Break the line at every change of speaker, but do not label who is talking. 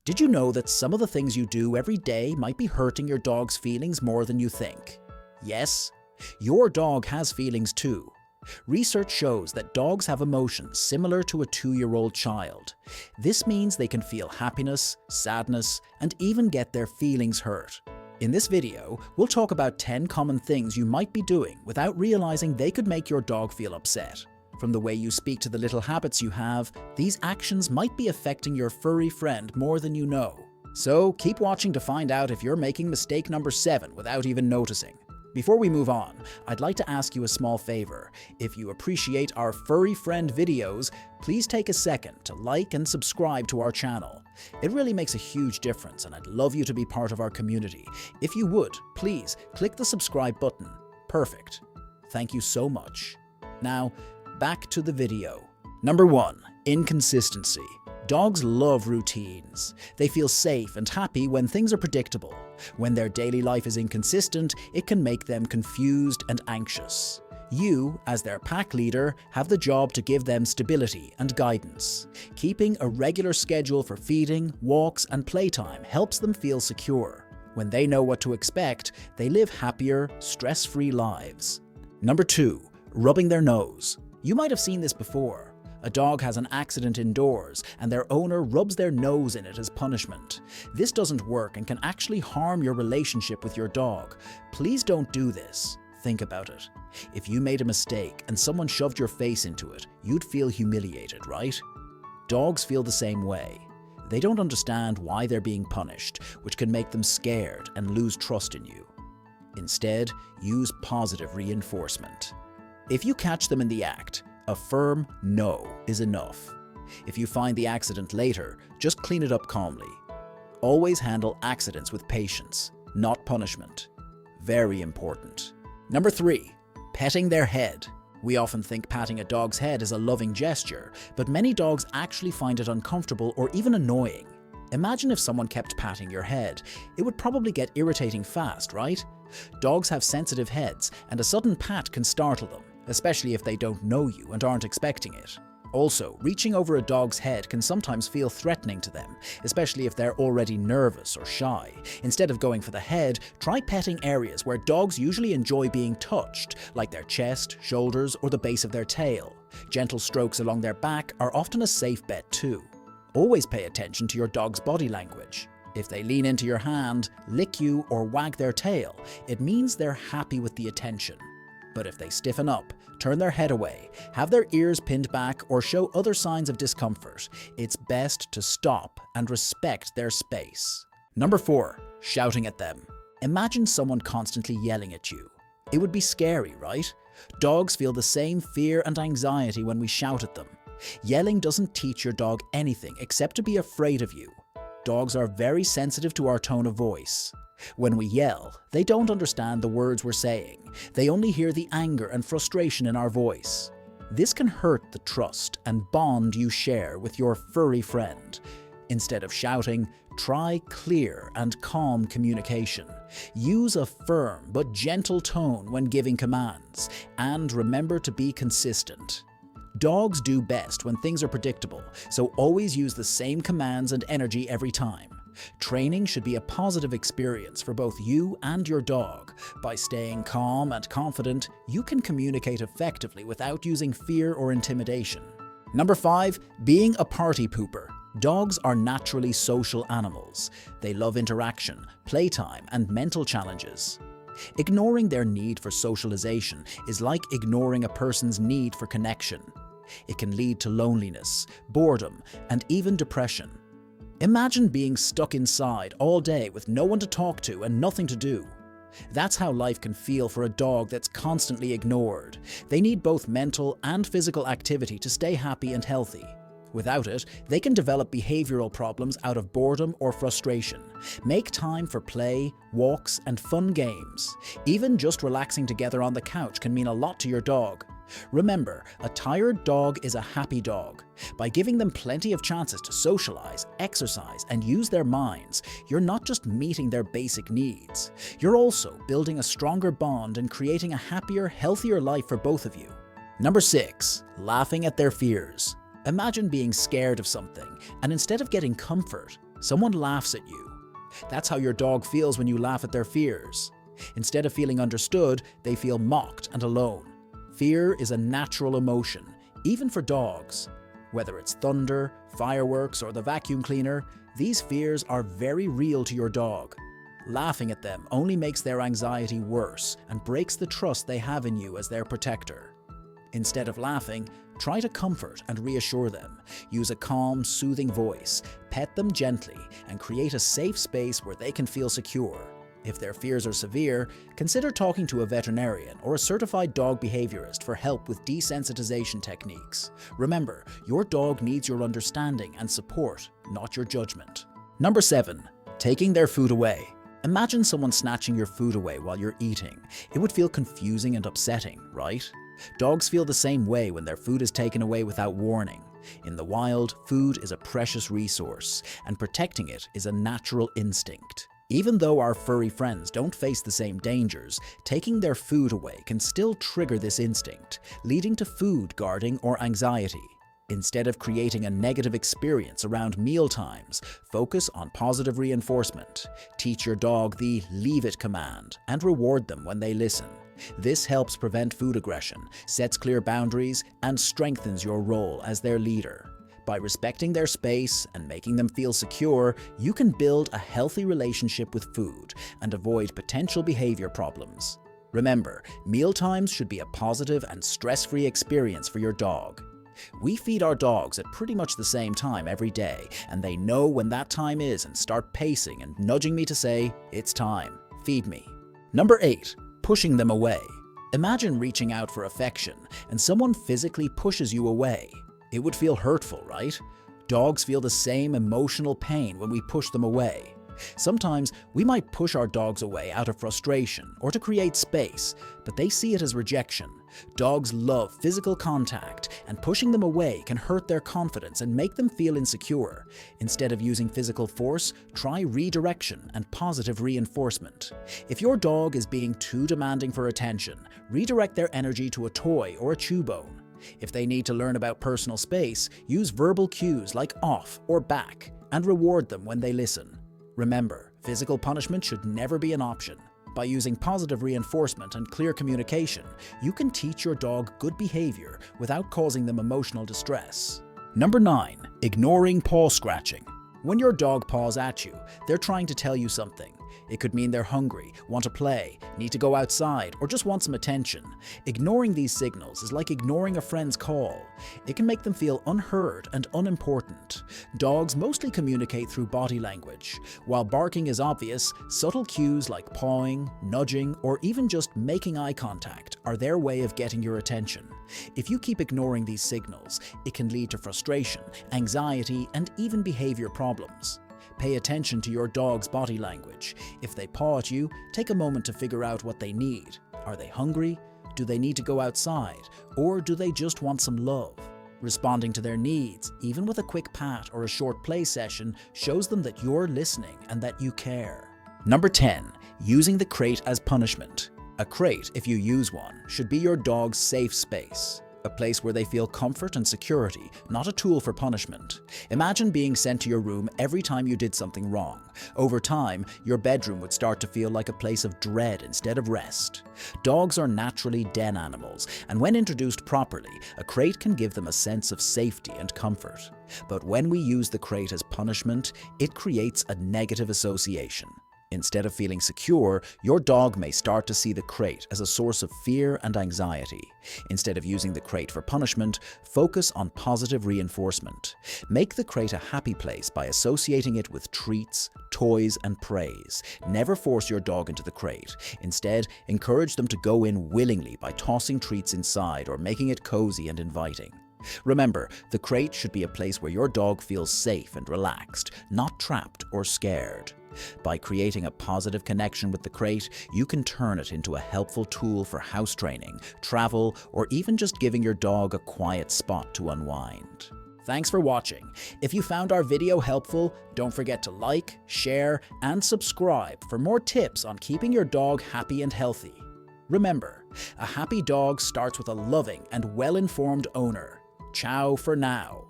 Did you know that some of the things you do every day might be hurting your dog's feelings more than you think? Yes, your dog has feelings too. Research shows that dogs have emotions similar to a 2-year-old child. This means they can feel happiness, sadness, and even get their feelings hurt. In this video, we'll talk about 10 common things you might be doing without realizing they could make your dog feel upset. From the way you speak to the little habits you have, these actions might be affecting your furry friend more than you know. So keep watching to find out if you're making mistake number 7 without even noticing. Before we move on, I'd like to ask you a small favor. If you appreciate our furry friend videos, please take a second to like and subscribe to our channel. It really makes a huge difference, and I'd love you to be part of our community. If you would, please click the subscribe button. Perfect. Thank you so much. Now, back to the video. Number 1. Inconsistency. Dogs love routines. They feel safe and happy when things are predictable. When their daily life is inconsistent, it can make them confused and anxious. You, as their pack leader, have the job to give them stability and guidance. Keeping a regular schedule for feeding, walks, and playtime helps them feel secure. When they know what to expect, they live happier, stress-free lives. Number 2. Rubbing their nose. You might have seen this before. A dog has an accident indoors, and their owner rubs their nose in it as punishment. This doesn't work and can actually harm your relationship with your dog. Please don't do this. Think about it. If you made a mistake and someone shoved your face into it, you'd feel humiliated, right? Dogs feel the same way. They don't understand why they're being punished, which can make them scared and lose trust in you. Instead, use positive reinforcement. If you catch them in the act, a firm no is enough. If you find the accident later, just clean it up calmly. Always handle accidents with patience, not punishment. Very important. Number 3. Petting their head. We often think patting a dog's head is a loving gesture, but many dogs actually find it uncomfortable or even annoying. Imagine if someone kept patting your head. It would probably get irritating fast, right? Dogs have sensitive heads, and a sudden pat can startle them, especially if they don't know you and aren't expecting it. Also, reaching over a dog's head can sometimes feel threatening to them, especially if they're already nervous or shy. Instead of going for the head, try petting areas where dogs usually enjoy being touched, like their chest, shoulders, or the base of their tail. Gentle strokes along their back are often a safe bet too. Always pay attention to your dog's body language. If they lean into your hand, lick you, or wag their tail, it means they're happy with the attention. But if they stiffen up, turn their head away, have their ears pinned back, or show other signs of discomfort, it's best to stop and respect their space. Number 4. Shouting at them. Imagine someone constantly yelling at you. It would be scary, right? Dogs feel the same fear and anxiety when we shout at them. Yelling doesn't teach your dog anything except to be afraid of you. Dogs are very sensitive to our tone of voice. When we yell, they don't understand the words we're saying. They only hear the anger and frustration in our voice. This can hurt the trust and bond you share with your furry friend. Instead of shouting, try clear and calm communication. Use a firm but gentle tone when giving commands, and remember to be consistent. Dogs do best when things are predictable, so always use the same commands and energy every time. Training should be a positive experience for both you and your dog. By staying calm and confident, you can communicate effectively without using fear or intimidation. Number 5. Being a party pooper. Dogs are naturally social animals. They love interaction, playtime, and mental challenges. Ignoring their need for socialization is like ignoring a person's need for connection. It can lead to loneliness, boredom, and even depression. Imagine being stuck inside all day with no one to talk to and nothing to do. That's how life can feel for a dog that's constantly ignored. They need both mental and physical activity to stay happy and healthy. Without it, they can develop behavioral problems out of boredom or frustration. Make time for play, walks, and fun games. Even just relaxing together on the couch can mean a lot to your dog. Remember, a tired dog is a happy dog. By giving them plenty of chances to socialize, exercise, and use their minds, you're not just meeting their basic needs. You're also building a stronger bond and creating a happier, healthier life for both of you. Number 6. Laughing at their fears. Imagine being scared of something, and instead of getting comfort, Someone laughs at you. That's how your dog feels when you laugh at their fears. Instead of feeling understood, they feel mocked and alone. Fear is a natural emotion, even for dogs. Whether it's thunder, fireworks, or the vacuum cleaner, these fears are very real to your dog. Laughing at them only makes their anxiety worse and breaks the trust they have in you as their protector. Instead of laughing, try to comfort and reassure them. Use a calm, soothing voice, pet them gently, and create a safe space where they can feel secure. If their fears are severe, consider talking to a veterinarian or a certified dog behaviorist for help with desensitization techniques. Remember, your dog needs your understanding and support, not your judgment. Number 7. Taking their food away. Imagine someone snatching your food away while you're eating. It would feel confusing and upsetting, right? Dogs feel the same way when their food is taken away without warning. In the wild, food is a precious resource, and protecting it is a natural instinct. Even though our furry friends don't face the same dangers, taking their food away can still trigger this instinct, leading to food guarding or anxiety. Instead of creating a negative experience around meal times, focus on positive reinforcement. Teach your dog the leave it command and reward them when they listen. This helps prevent food aggression, sets clear boundaries, and strengthens your role as their leader. By respecting their space and making them feel secure, you can build a healthy relationship with food and avoid potential behavior problems. Remember, mealtimes should be a positive and stress-free experience for your dog. We feed our dogs at pretty much the same time every day, and they know when that time is and start pacing and nudging me to say, "It's time, feed me." Number 8. Pushing them away. Imagine reaching out for affection and someone physically pushes you away. It would feel hurtful, right? Dogs feel the same emotional pain when we push them away. Sometimes we might push our dogs away out of frustration or to create space, but they see it as rejection. Dogs love physical contact, and pushing them away can hurt their confidence and make them feel insecure. Instead of using physical force, try redirection and positive reinforcement. If your dog is being too demanding for attention, redirect their energy to a toy or a chew bone. If they need to learn about personal space, use verbal cues like off or back and reward them when they listen. Remember, physical punishment should never be an option. By using positive reinforcement and clear communication, you can teach your dog good behavior without causing them emotional distress. Number 9. Ignoring paw scratching. When your dog paws at you, they're trying to tell you something. It could mean they're hungry, want to play, need to go outside, or just want some attention. Ignoring these signals is like ignoring a friend's call. It can make them feel unheard and unimportant. Dogs mostly communicate through body language. While barking is obvious, subtle cues like pawing, nudging, or even just making eye contact are their way of getting your attention. If you keep ignoring these signals, it can lead to frustration, anxiety, and even behavior problems. Pay attention to your dog's body language. If they paw at you, take a moment to figure out what they need. Are they hungry? Do they need to go outside? Or do they just want some love? Responding to their needs, even with a quick pat or a short play session, shows them that you're listening and that you care. Number 10. Using the crate as punishment. A crate, if you use one, should be your dog's safe space. A place where they feel comfort and security, not a tool for punishment. Imagine being sent to your room every time you did something wrong. Over time, your bedroom would start to feel like a place of dread instead of rest. Dogs are naturally den animals, and when introduced properly, a crate can give them a sense of safety and comfort. But when we use the crate as punishment, it creates a negative association. Instead of feeling secure, your dog may start to see the crate as a source of fear and anxiety. Instead of using the crate for punishment, focus on positive reinforcement. Make the crate a happy place by associating it with treats, toys, and praise. Never force your dog into the crate. Instead, encourage them to go in willingly by tossing treats inside or making it cozy and inviting. Remember, the crate should be a place where your dog feels safe and relaxed, not trapped or scared. By creating a positive connection with the crate, you can turn it into a helpful tool for house training, travel, or even just giving your dog a quiet spot to unwind. Thanks for watching. If you found our video helpful, don't forget to like, share, and subscribe for more tips on keeping your dog happy and healthy. Remember, a happy dog starts with a loving and well-informed owner. Ciao for now.